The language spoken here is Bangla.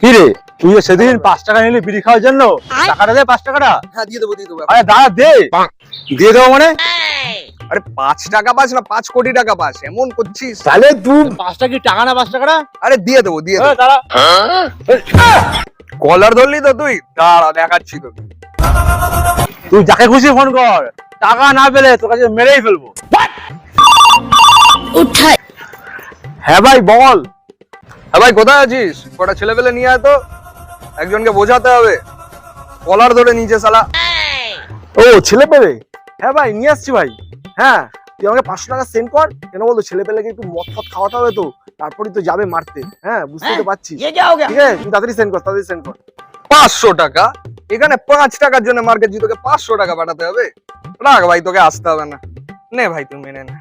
কি রে তুই সেদিন 5 টাকা নিলি বিড়ি খাওয়ার জন্য, টাকাটা দে 5 টাকাটা। হ্যাঁ দিয়ে দেবো আরে দাঁড়া দে, দিয়ে দেবো মানে? আরে 5 টাকা পাস না 5 কোটি টাকা পাস, এমন করছিস? তাহলে তুই 5 টাকা কি টাকা না 5 টাকাটা? আরে দিয়ে দেবো দাঁড়া, কলার ধরলি তো তুই, দাঁড়া দেখাচ্ছি তোকে। তুই যাকে খুশি ফোন কর, টাকা না পেলে তোর কাছে মেরেই ফেলবো। হ্যাঁ ভাই বল। হ্যাঁ ভাই কোথায় আছিস? কটা ছেলে পেলে নিয়ে আয় তো, একজনকে বোঝাতে হবে। কলার ধরে নিচে শালা। ও ছেলে পেলে, হ্যাঁ ভাই নিয়ে আসছি ভাই। হ্যাঁ তুই আমাকে 500 টাকা সেন্ড কর। কেন বলতো, ছেলে পেলেকে একটু মদ ফদ খাওয়াতে হবে তো, তারপরেই তো যাবে মারতে। হ্যাঁ বুঝতে তো পারছিস। ঠিক আছে তুই তাড়াতাড়ি সেন্ড কর, তাড়াতাড়ি সেন্ড কর। 500 টাকা? এখানে 5 টাকার জন্য মার্কেট তোকে 500 টাকা পাঠাতে হবে? রাখ ভাই, তোকে আসতে হবে না। নে ভাই তুই মেনে নে।